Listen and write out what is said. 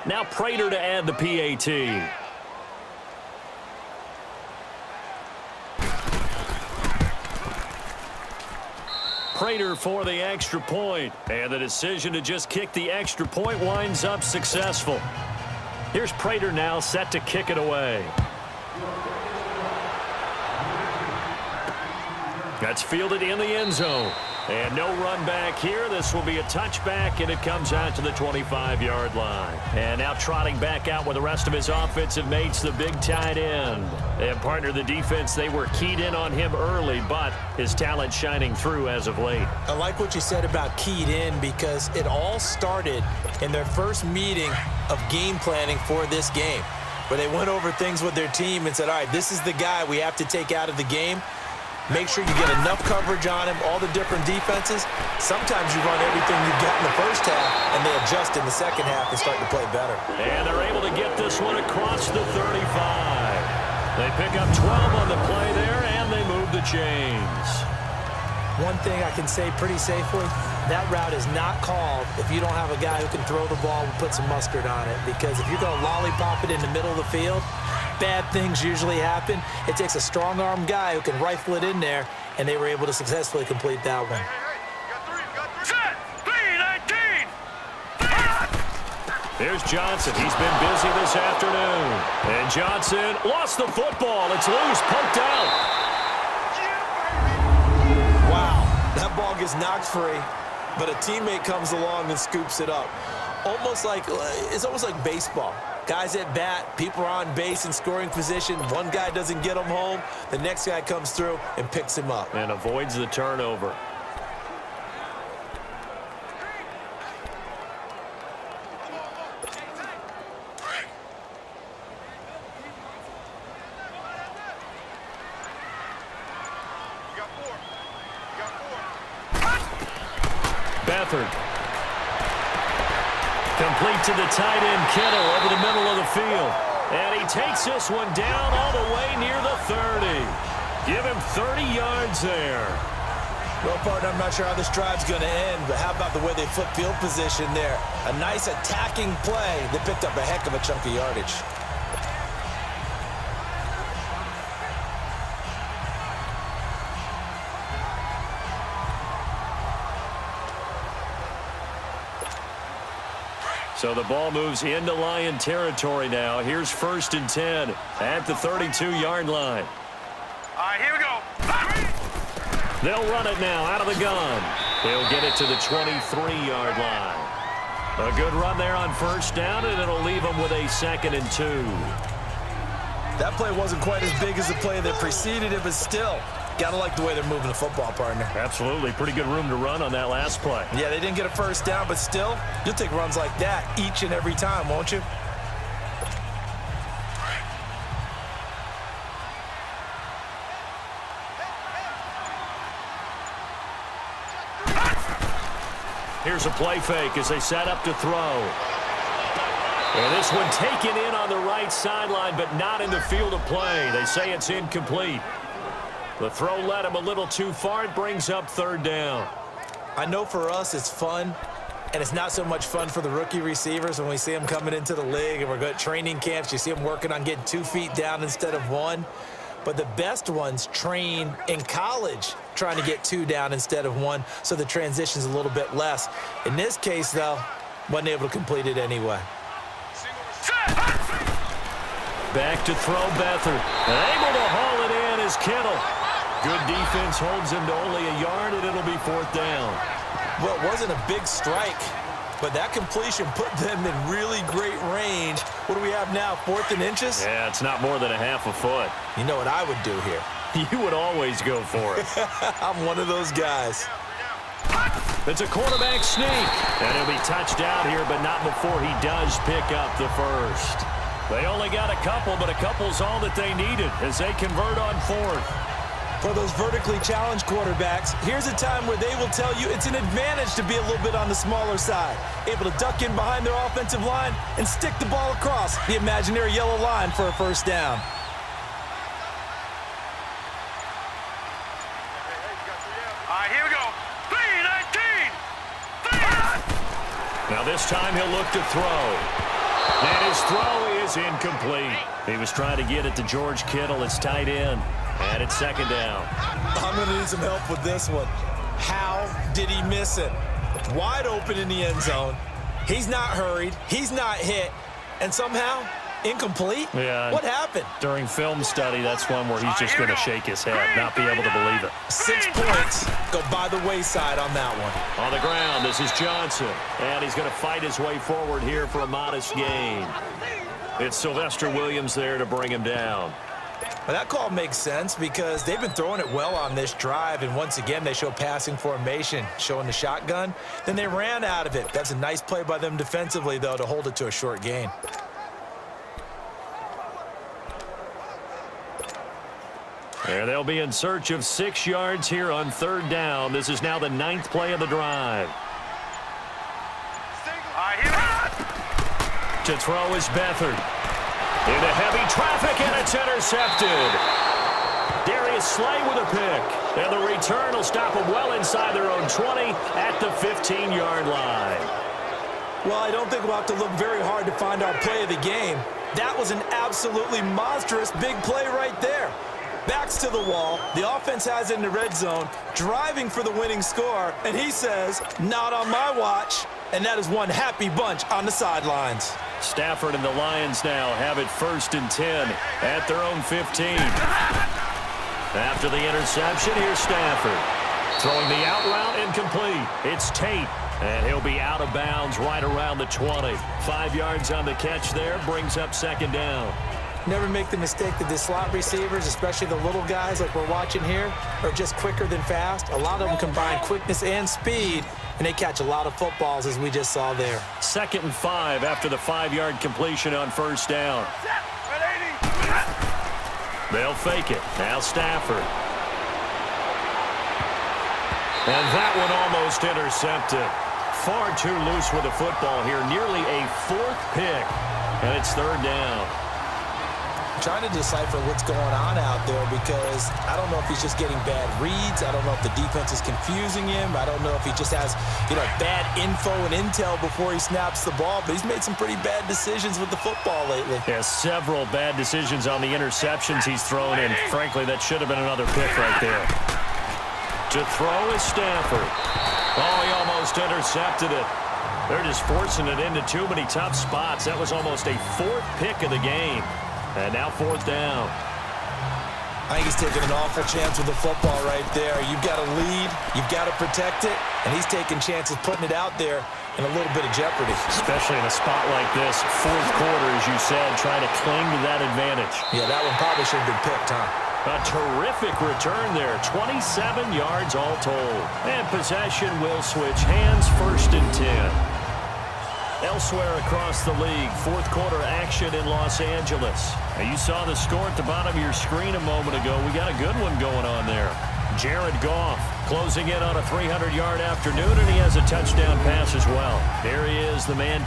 Now Prater to add the PAT. Prater for the extra point, and the decision to just kick the extra point winds up successful. Here's Prater now set to kick it away. That's fielded in the end zone. And no run back here. This will be a touchback, and it comes out to the 25-yard line. And now trotting back out with the rest of his offensive mates, the big tight end. And partner, the defense, they were keyed in on him early, but his talent shining through as of late. I like what you said about keyed in because it all started in their first meeting of game planning for this game, where they went over things with their team and said, all right, this is the guy we have to take out of the game. Make sure you get enough coverage on him, all the different defenses. Sometimes you run everything you've got in the first half, and they adjust in the second half and start to play better. And they're able to get this one across the 35. They pick up 12 on the play there, and they move the chains. One thing I can say pretty safely, that route is not called if you don't have a guy who can throw the ball and put some mustard on it. Because if you're going to lollipop it in the middle of the field, bad things usually happen. It takes a strong-arm guy who can rifle it in there, and they were able to successfully complete that one. Here's Johnson. He's been busy this afternoon. And Johnson lost the football. It's loose, poked out. Wow, that ball gets knocked free, but a teammate comes along and scoops it up. It's almost like baseball. Guys at bat, people are on base in scoring position. One guy doesn't get him home. The next guy comes through and picks him up. And avoids the turnover. Beathard. Complete to the tight end, Kittle, over the middle of the field. And he takes this one down all the way near the 30. Give him 30 yards there. Well, partner, I'm not sure how this drive's going to end, but how about the way they flip field position there? A nice attacking play that picked up a heck of a chunk of yardage. So the ball moves into Lion territory now. Here's 1st and 10 at the 32-yard line. All right, here we go. They'll run it now out of the gun. They'll get it to the 23-yard line. A good run there on 1st down, and it'll leave them with a 2nd and 2. That play wasn't quite as big as the play that preceded it, but still, gotta like the way they're moving the football, partner. Absolutely. Pretty good room to run on that last play. Yeah, they didn't get a 1st down, but still, you'll take runs like that each and every time, won't you? Here's a play fake as they set up to throw. And this one taken in on the right sideline, but not in the field of play. They say it's incomplete. The throw led him a little too far. It brings up 3rd down. I know for us it's fun, and it's not so much fun for the rookie receivers when we see them coming into the league and we're going to training camps. You see them working on getting 2 feet down instead of 1. But the best ones train in college trying to get 2 down instead of 1, so the transition's a little bit less. In this case, though, wasn't able to complete it anyway. Back to throw Beathard. And able to haul it in is Kittle. Good defense holds him to only a yard, and it'll be 4th down. Well, it wasn't a big strike, but that completion put them in really great range. What do we have now, 4th and inches? Yeah, it's not more than a half a foot. You know what I would do here? You would always go for it. I'm one of those guys. It's a quarterback sneak. And he'll be touched out here, but not before he does pick up the 1st. They only got a couple, but a couple's all that they needed as they convert on 4th. For those vertically challenged quarterbacks, here's a time where they will tell you it's an advantage to be a little bit on the smaller side. Able to duck in behind their offensive line and stick the ball across the imaginary yellow line for a 1st down. All right, here we go. 3-19. Now this time he'll look to throw. And his throw is incomplete. He was trying to get it to George Kittle, his tight end. And it's second down. I'm going to need some help with this one. How did he miss it? Wide open in the end zone. He's not hurried. He's not hit. And somehow, incomplete? Yeah. What happened? During film study, that's one where he's just going to shake his head, not be able to believe it. 6 points go by the wayside on that one. On the ground, this is Johnson. And he's going to fight his way forward here for a modest gain. It's Sylvester Williams there to bring him down. Well, that call makes sense because they've been throwing it well on this drive, and once again, they show passing formation, showing the shotgun. Then they ran out of it. That's a nice play by them defensively, though, to hold it to a short gain. There they'll be in search of 6 yards here on third down. This is now the 9th play of the drive. To throw is Beathard. Into heavy traffic, and it's intercepted. Darius Slay with a pick. And the return will stop them well inside their own 20 at the 15-yard line. Well, I don't think we'll have to look very hard to find our play of the game. That was an absolutely monstrous big play right there. Backs to the wall. The offense has it in the red zone, driving for the winning score. And he says, not on my watch. And that is one happy bunch on the sidelines. Stafford and the Lions now have it 1st and 10 at their own 15. After the interception, here's Stafford. Throwing the out route incomplete. It's Tate, and he'll be out of bounds right around the 20. 5 yards on the catch there, brings up second down. Never make the mistake that the slot receivers, especially the little guys like we're watching here, are just quicker than fast. A lot of them combine quickness and speed, and they catch a lot of footballs, as we just saw there. 2nd and 5 after the 5-yard completion on first down. They'll fake it. Now Stafford. And that one almost intercepted. Far too loose with the football here. Nearly a 4th pick. And it's third down. Trying to decipher what's going on out there because I don't know if he's just getting bad reads. I don't know if the defense is confusing him. I don't know if he just has, bad info and intel before he snaps the ball. But he's made some pretty bad decisions with the football lately. Yeah, several bad decisions on the interceptions he's thrown in. Frankly, that should have been another pick right there. To throw is Stafford. Oh, he almost intercepted it. They're just forcing it into too many tough spots. That was almost a 4th pick of the game. And now 4th down. I think he's taking an awful chance with the football right there. You've got to lead. You've got to protect it. And he's taking chances putting it out there in a little bit of jeopardy. Especially in a spot like this, 4th quarter, as you said, trying to cling to that advantage. Yeah, that one probably should have been picked, huh? A terrific return there. 27 yards all told. And possession will switch hands 1st and 10. Elsewhere across the league, 4th quarter action in Los Angeles. Now you saw the score at the bottom of your screen a moment ago. We got a good one going on there. Jared Goff closing in on a 300-yard afternoon, and he has a touchdown pass as well. There he is, the man.